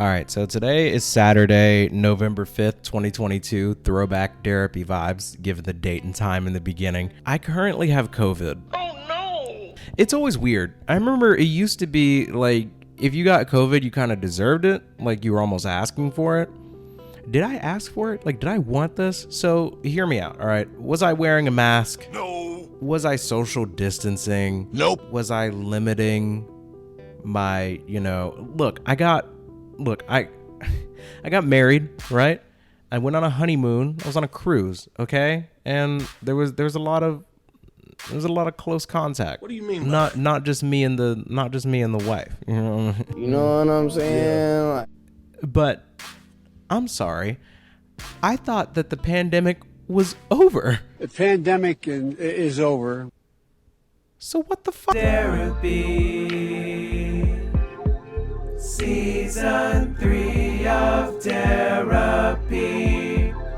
All right, so today is Saturday, November 5th, 2022. Throwback therapy vibes, given the date and time in the beginning. I currently have COVID. Oh no! It's always weird. I remember it used to be like, if you got COVID, you kind of deserved it. Like, you were almost asking for it. Did I ask for it? Like, did I want this? So, hear me out, all right? Was I wearing a mask? No! Was I social distancing? Nope. Was I limiting my, I got married, right? I went on a honeymoon. I was on a cruise, okay? And there was a lot of close contact. What do you mean? Not just me and the wife. You know? You know what I'm saying? Yeah. But I'm sorry. I thought that the pandemic was over. The pandemic is over. So what the fuck? Therapy. Season 3 of Therapy.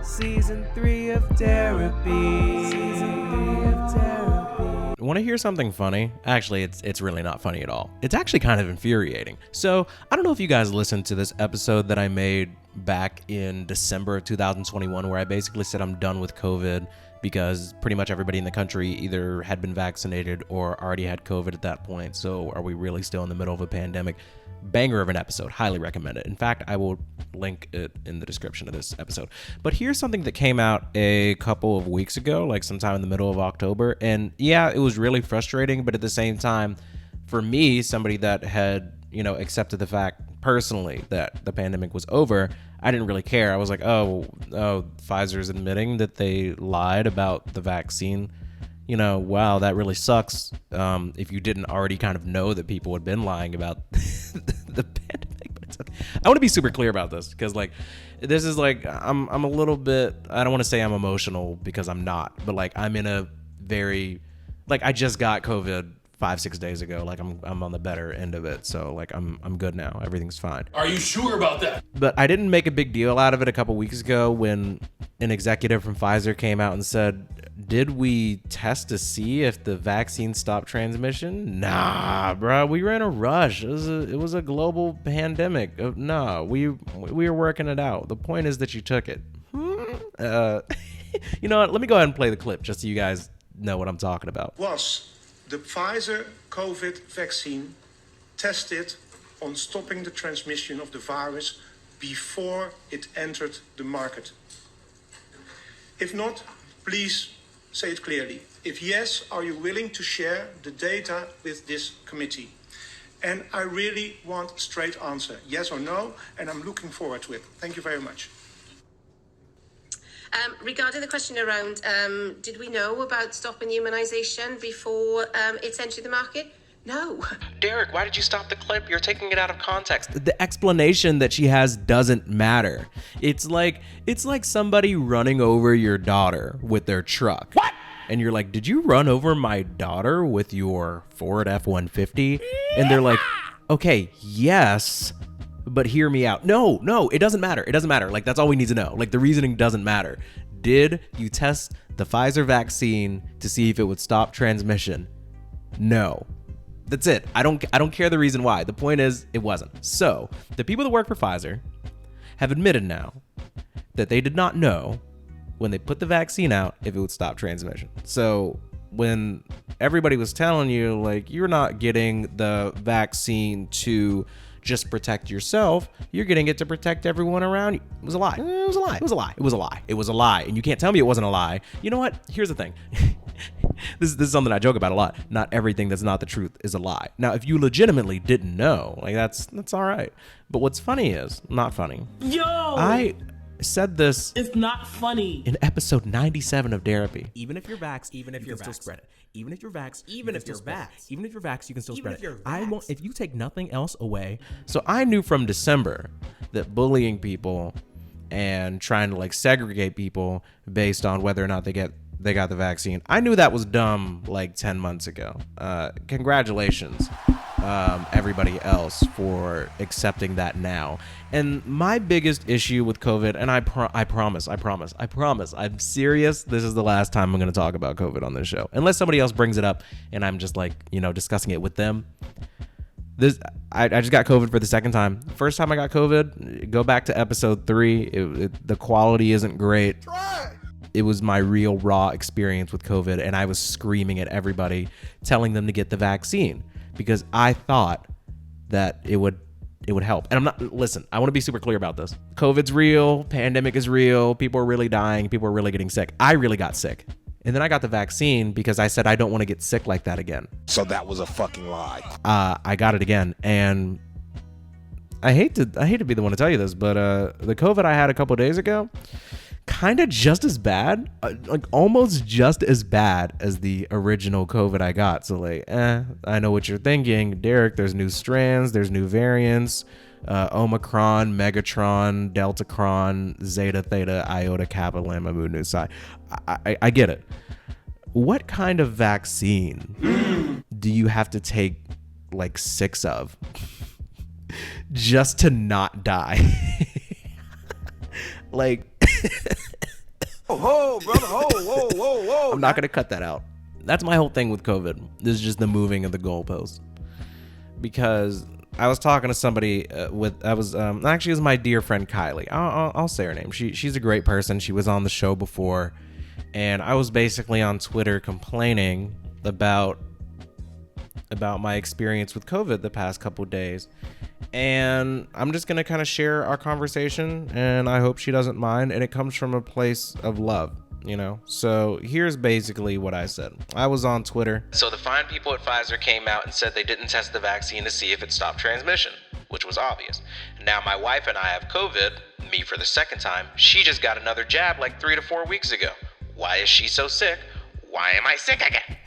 Season 3 of Therapy. Season 3 of Therapy. Want to hear something funny? Actually, it's really not funny at all. It's actually kind of infuriating. So, I don't know if you guys listened to this episode that I made back in December of 2021, where I basically said I'm done with COVID because pretty much everybody in the country either had been vaccinated or already had COVID at that point. So, are we really still in the middle of a pandemic? Banger of an episode. Highly recommend it. In fact, I will link it in the description of this episode. But here's something that came out a couple of weeks ago, like sometime in the middle of October. And yeah, it was really frustrating, but at the same time, for me, somebody that had, accepted the fact personally that the pandemic was over, I didn't really care. I was like, oh, Pfizer's admitting that they lied about the vaccine. Wow, that really sucks. If you didn't already kind of know that people had been lying about the pandemic. But it's okay. I want to be super clear about this because, this is I'm a little bit. I don't want to say I'm emotional because I'm not, but I'm in a very I just got COVID 5-6 days ago. I'm on the better end of it, so I'm good now. Everything's fine. Are you sure about that? But I didn't make a big deal out of it a couple weeks ago when an executive from Pfizer came out and said, did we test to see if the vaccine stopped transmission? Nah, bro. We were in a rush. It was a global pandemic. No, we were working it out. The point is that you took it. You know what? Let me go ahead and play the clip just so you guys know what I'm talking about. Was the Pfizer COVID vaccine tested on stopping the transmission of the virus before it entered the market? If not, please say it clearly. If yes, are you willing to share the data with this committee? And I really want a straight answer, yes or no, and I'm looking forward to it. Thank you very much. Regarding the question around, did we know about stopping immunisation before it's entered the market? No. Derek, why did you stop the clip? You're taking it out of context. The explanation that she has doesn't matter. It's like somebody running over your daughter with their truck. What? And you're like, did you run over my daughter with your Ford F-150? And they're like, okay, yes, but hear me out. No, it doesn't matter. It doesn't matter. That's all we need to know. The reasoning doesn't matter. Did you test the Pfizer vaccine to see if it would stop transmission? No. That's it. I don't care the reason why. The point is, it wasn't. So, the people that work for Pfizer have admitted now that they did not know when they put the vaccine out if it would stop transmission. So, when everybody was telling you, you're not getting the vaccine to just protect yourself, you're getting it to protect everyone around you. It was a lie. It was a lie. It was a lie. It was a lie. It was a lie. And you can't tell me it wasn't a lie. You know what? Here's the thing. This is something I joke about a lot. Not everything that's not the truth is a lie. Now, if you legitimately didn't know, that's all right. But what's funny is not funny. Yo! I said this. It's not funny. In episode 97 of Therapy. Even if you're vaxxed, you can still spread it. Even if you're vaxxed, you can still spread it. You can still spread it. I won't. If you take nothing else away. So I knew from December that bullying people and trying to segregate people based on whether or not they got the vaccine, I knew that was dumb 10 months ago. Congratulations, everybody else, for accepting that now. And my biggest issue with COVID, and I promise, I'm serious, this is the last time I'm going to talk about COVID on this show, unless somebody else brings it up and I'm just discussing it with them. I just got COVID for the second time. First time I got COVID, go back to episode 3. The quality isn't great. It was my real raw experience with COVID, and I was screaming at everybody, telling them to get the vaccine because I thought that it would help. And listen, I want to be super clear about this. COVID's real, pandemic is real, people are really dying, people are really getting sick. I really got sick. And then I got the vaccine because I said I don't want to get sick like that again. So that was a fucking lie. I got it again, and I hate to be the one to tell you this, but the COVID I had a couple days ago, kind of just as bad, like almost just as bad as the original COVID I got. So like, I know what you're thinking, Derek. There's new strands, there's new variants. Omicron, Megatron, Deltacron, Zeta, Theta, Iota, Kappa, Lambda, Mu, Nu, Psi. I get it. What kind of vaccine do you have to take like 6 of just to not die? Like, Oh, brother. Whoa. I'm not going to cut that out. That's my whole thing with COVID. This is just the moving of the goalposts. Because I was talking to somebody actually it was my dear friend Kylie. I'll say her name. She's a great person. She was on the show before, and I was basically on Twitter complaining about my experience with COVID the past couple days. And I'm just going to kind of share our conversation, and I hope she doesn't mind. And it comes from a place of love, you know? So here's basically what I said. I was on Twitter. So the fine people at Pfizer came out and said they didn't test the vaccine to see if it stopped transmission, which was obvious. Now my wife and I have COVID, me for the second time. She just got another jab like 3 to 4 weeks ago. Why is she so sick? Why am I sick again?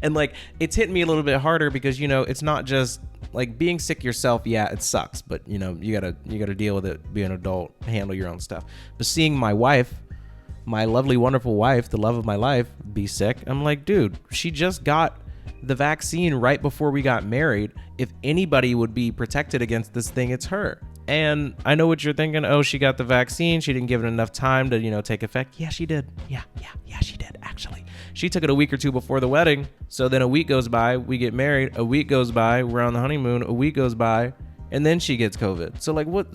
And like, it's hitting me a little bit harder because, you know, it's not just like being sick yourself. Yeah, it sucks, but you know, you gotta deal with it, be an adult, handle your own stuff. But seeing my wife, my lovely, wonderful wife, the love of my life, be sick, I'm like, dude, she just got the vaccine right before we got married. If anybody would be protected against this thing, it's her. And I know what you're thinking. Oh, she got the vaccine. She didn't give it enough time to, you know, take effect. Yeah, she did. Yeah, she did, actually. She took it a week or 2 before the wedding. So then a week goes by, we get married. A week goes by, we're on the honeymoon. A week goes by, and then she gets COVID. So like, what?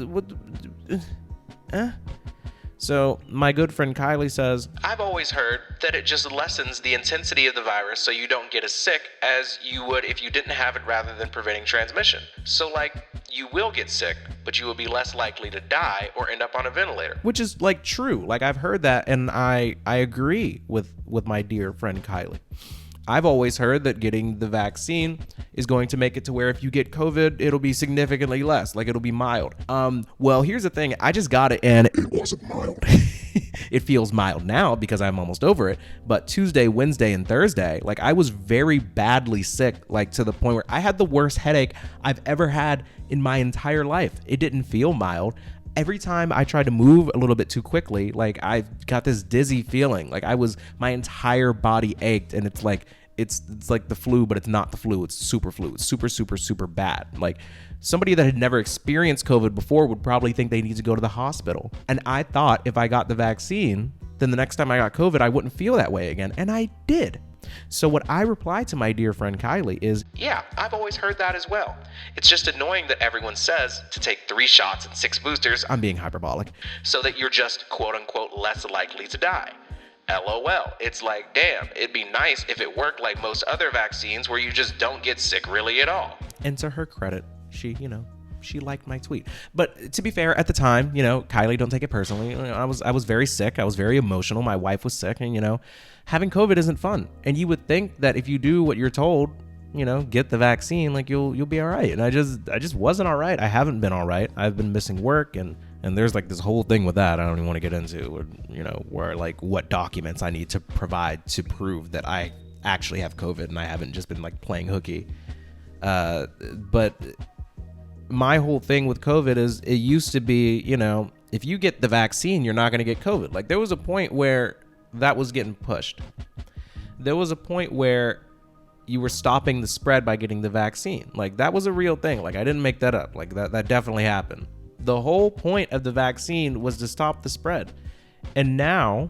So my good friend Kylie says, I've always heard that it just lessens the intensity of the virus so you don't get as sick as you would if you didn't have it rather than preventing transmission. So like, you will get sick, but you will be less likely to die or end up on a ventilator. Which is like true. Like I've heard that, and I agree with my dear friend Kylie. I've always heard that getting the vaccine is going to make it to where if you get COVID, it'll be significantly less, like it'll be mild. Well, here's the thing. I just got it and it wasn't mild. It feels mild now because I'm almost over it. But Tuesday, Wednesday, and Thursday, like I was very badly sick, like to the point where I had the worst headache I've ever had in my entire life. It didn't feel mild. Every time I tried to move a little bit too quickly, like I got this dizzy feeling. Like my entire body ached, and it's like the flu, but it's not the flu. It's super flu. It's super, super, super bad. Like somebody that had never experienced COVID before would probably think they need to go to the hospital. And I thought if I got the vaccine, then the next time I got COVID, I wouldn't feel that way again. And I did. So what I replied to my dear friend Kylie is, yeah, I've always heard that as well. It's just annoying that everyone says to take 3 shots and 6 boosters. I'm being hyperbolic. So that you're just quote unquote less likely to die. LOL. It's like, damn, it'd be nice if it worked like most other vaccines where you just don't get sick really at all. And to her credit, she liked my tweet. But to be fair, at the time, Kylie, don't take it personally. I was very sick. I was very emotional. My wife was sick, and having COVID isn't fun. And you would think that if you do what you're told, get the vaccine, like you'll be all right. And I just wasn't all right. I haven't been all right. I've been missing work, and there's like this whole thing with that I don't even want to get into, where like what documents I need to provide to prove that I actually have COVID and I haven't just been like playing hooky. But my whole thing with COVID is it used to be, if you get the vaccine, you're not going to get COVID. Like there was a point where that was getting pushed. There was a point where you were stopping the spread by getting the vaccine. Like that was a real thing. Like I didn't make that up. Like that definitely happened. The whole point of the vaccine was to stop the spread. And now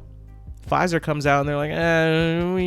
Pfizer comes out and they're like,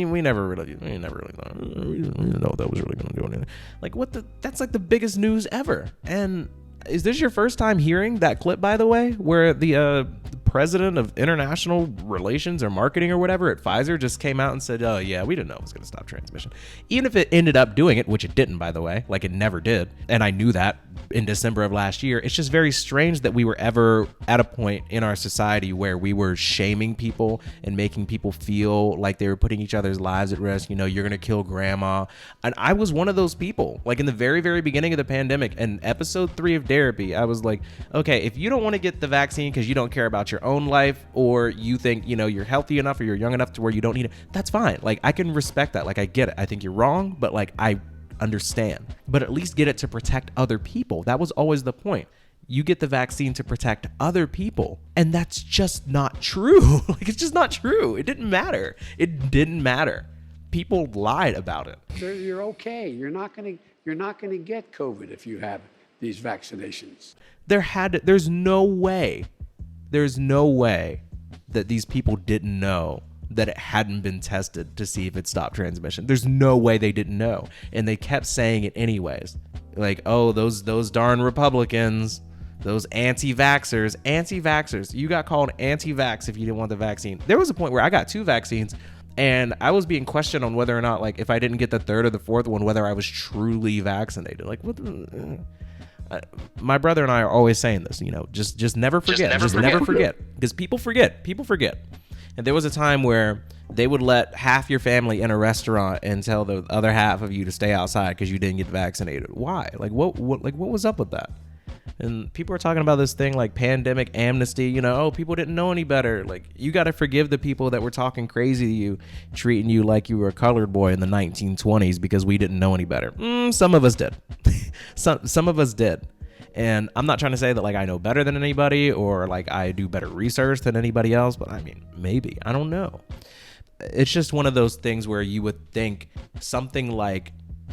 we never really thought, we didn't know that was really going to do anything. Like, that's like the biggest news ever. And is this your first time hearing that clip, by the way, where the president of international relations or marketing or whatever at Pfizer just came out and said, oh yeah, we didn't know it was going to stop transmission. Even if it ended up doing it, which it didn't, by the way, like it never did. And I knew that in December of last year. It's just very strange that we were ever at a point in our society where we were shaming people and making people feel like they were putting each other's lives at risk. You know, you're going to kill grandma. And I was one of those people, like in the very, very beginning of the pandemic and episode 3 of Therapy, I was like, okay, if you don't want to get the vaccine because you don't care about your own life, or you think, you know, you're healthy enough or you're young enough to where you don't need it, that's fine. Like, I can respect that. Like, I get it. I think you're wrong, but like, I understand. But at least get it to protect other people. That was always the point. You get the vaccine to protect other people. And that's just not true. Like, it's just not true. It didn't matter. It didn't matter. People lied about it. You're okay. You're not gonna get COVID if you have these vaccinations. There's no way that these people didn't know that it hadn't been tested to see if it stopped transmission. There's no way they didn't know. And they kept saying it anyways. Like, oh, those darn Republicans, those anti-vaxxers. You got called anti-vax if you didn't want the vaccine. There was a point where I got 2 vaccines and I was being questioned on whether or not, like, if I didn't get the 3rd or the 4th one, whether I was truly vaccinated. Like, what the... my brother and I are always saying this, you know, just never forget. Just never forget. Because people forget. And there was a time where they would let half your family in a restaurant and tell the other half of you to stay outside because you didn't get vaccinated. Why? Like, what was up with that? And people are talking about this thing like pandemic amnesty, you know, oh, people didn't know any better. Like, you got to forgive the people that were talking crazy to you, treating you like you were a colored boy in the 1920s because we didn't know any better. Some of us did. Some of us did. And I'm not trying to say that like I know better than anybody or like I do better research than anybody else, but I mean, maybe, I don't know. It's just one of those things where you would think something like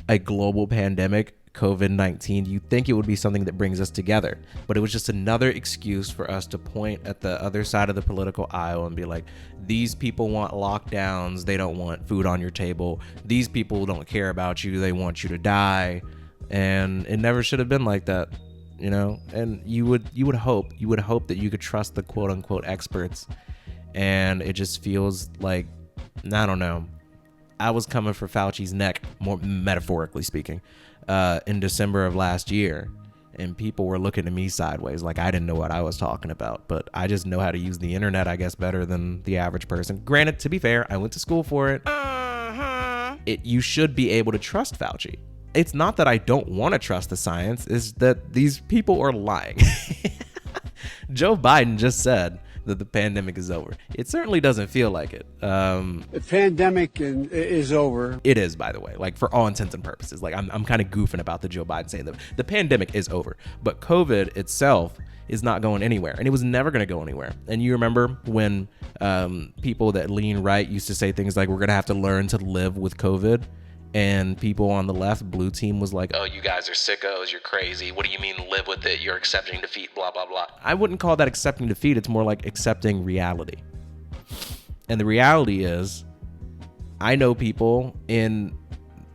a global pandemic, COVID-19, you think it would be something that brings us together, but it was just another excuse for us to point at the other side of the political aisle and be like, these people want lockdowns, they don't want food on your table, these people don't care about you, they want you to die. And it never should have been like that, you know. And you would hope that you could trust the quote unquote experts, and it just feels like, I don't know, I was coming for Fauci's neck, more metaphorically speaking, in December of last year, and people were looking at me sideways like I didn't know what I was talking about. But I just know how to use the internet, I guess, better than the average person. Granted, to be fair, I went to school for it. You should be able to trust Fauci. It's not that I don't want to trust the science, it's that these people are lying. Joe Biden just said that the pandemic is over. It certainly doesn't feel like it. The pandemic is over. It is, by the way, like for all intents and purposes. Like I'm kind of goofing about the Joe Biden saying that the pandemic is over, but COVID itself is not going anywhere, and it was never going to go anywhere. And you remember when people that lean right used to say things like, we're going to have to learn to live with COVID. And people on the left, blue team, was like, oh, you guys are sickos, you're crazy. What do you mean live with it? You're accepting defeat, blah, blah, blah. I wouldn't call that accepting defeat. It's more like accepting reality. And the reality is, I know people in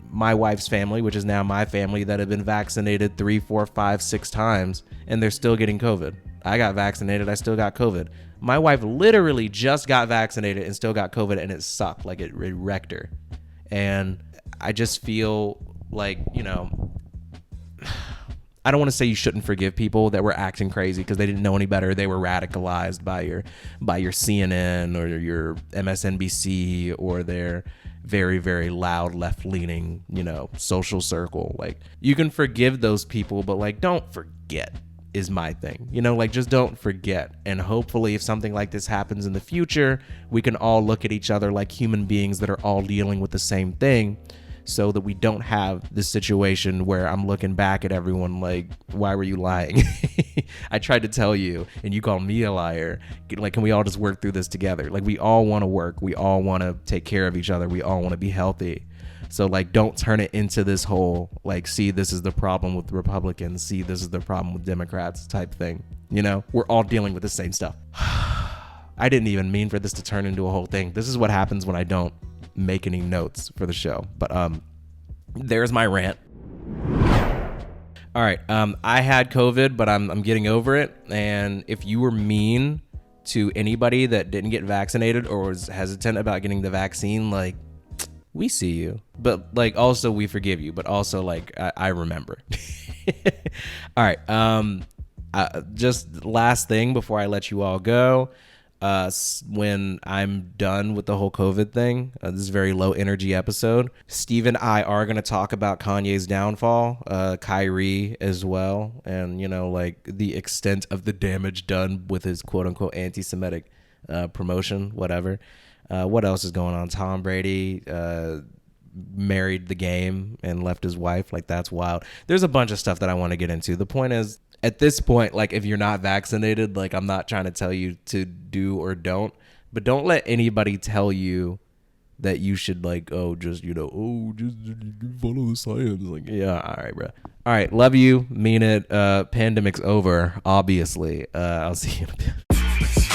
my wife's family, which is now my family, that have been vaccinated 3, 4, 5, 6 times, and they're still getting COVID. I got vaccinated, I still got COVID. My wife literally just got vaccinated and still got COVID, and it sucked. Like, it wrecked her. And I just feel like, you know, I don't want to say you shouldn't forgive people that were acting crazy because they didn't know any better. They were radicalized by your CNN or your MSNBC or their very, very loud left-leaning, you know, social circle. Like, you can forgive those people, but like, don't forget is my thing. You know, like, just don't forget. And hopefully if something like this happens in the future, we can all look at each other like human beings that are all dealing with the same thing, so that we don't have this situation where I'm looking back at everyone like, why were you lying? I tried to tell you and you called me a liar. Like, can we all just work through this together? Like, we all want to work. We all want to take care of each other. We all want to be healthy. So like, don't turn it into this whole like, see, this is the problem with Republicans, see, this is the problem with Democrats type thing. You know, we're all dealing with the same stuff. I didn't even mean for this to turn into a whole thing. This is what happens when I don't make any notes for the show. But there's my rant. All right, I had COVID, but I'm getting over it. And if you were mean to anybody that didn't get vaccinated or was hesitant about getting the vaccine, like, we see you. But like, also we forgive you. But also, like, I remember. All right, just last thing before I let you all go. When I'm done with the whole COVID thing, this is a very low energy episode. Steve and I are going to talk about Kanye's downfall, Kyrie as well, and, you know, like the extent of the damage done with his quote unquote anti-Semitic promotion, whatever. What else is going on? Tom Brady married the game and left his wife. Like, that's wild. There's a bunch of stuff that I want to get into. The point is, at this point, like, if you're not vaccinated, like, I'm not trying to tell you to do or don't, but don't let anybody tell you that you should, like, just follow the science. Like, yeah, all right, bro. All right, love you, mean it. Pandemic's over, obviously. I'll see you in a bit.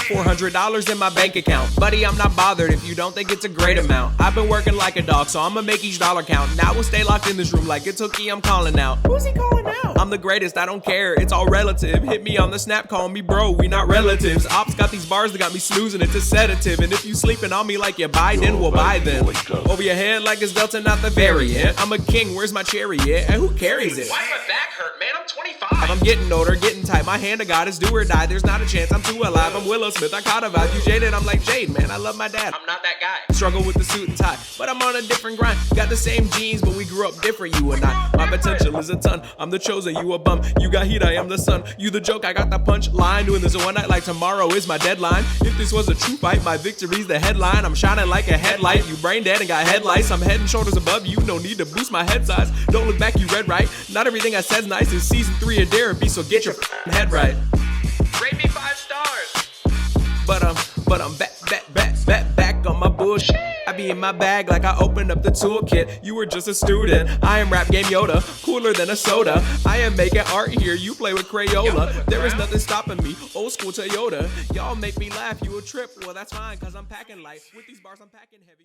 $400 in my bank account. Buddy, I'm not bothered if you don't think it's a great amount. I've been working like a dog, so I'ma make each dollar count. Now we'll stay locked in this room like it's hooky, I'm calling out. Who's he calling out? I'm the greatest, I don't care, it's all relative. Hit me on the snap, call me bro, we not relatives. Ops got these bars that got me snoozing, it's a sedative. And if you sleeping on me like you're Biden, we'll buy them. Over your head like it's Delta, not the variant. I'm a king, where's my chariot? And who carries it? Why my back hurt, man? I'm 25. I'm getting older, getting tight. My hand to God is do or die. There's not a chance I'm too alive. I'm Willow Smith. I caught a vibe. You jaded. I'm like Jade, man. I love my dad. I'm not that guy. Struggle with the suit and tie, but I'm on a different grind. Got the same genes, but we grew up different, you and I. My potential is a ton. I'm the chosen, you a bum. You got heat, I am the sun. You the joke, I got the punch line. Doing this one night like tomorrow is my deadline. If this was a true fight, my victory's the headline. I'm shining like a headlight. You brain dead and got headlights. I'm head and shoulders above you. No need to boost my head size. Don't look back, you read right. Not everything I said's nice. It's season 3 of therapy, so get your head right. Rate me 5 stars. But I'm back on my bullshit. I be in my bag like I opened up the toolkit. You were just a student. I am rap game Yoda, cooler than a soda. I am making art here. You play with Crayola. There is nothing stopping me. Old school Toyota. Y'all make me laugh. You a trip? Well, that's fine, cause I'm packing light. With these bars, I'm packing heavy.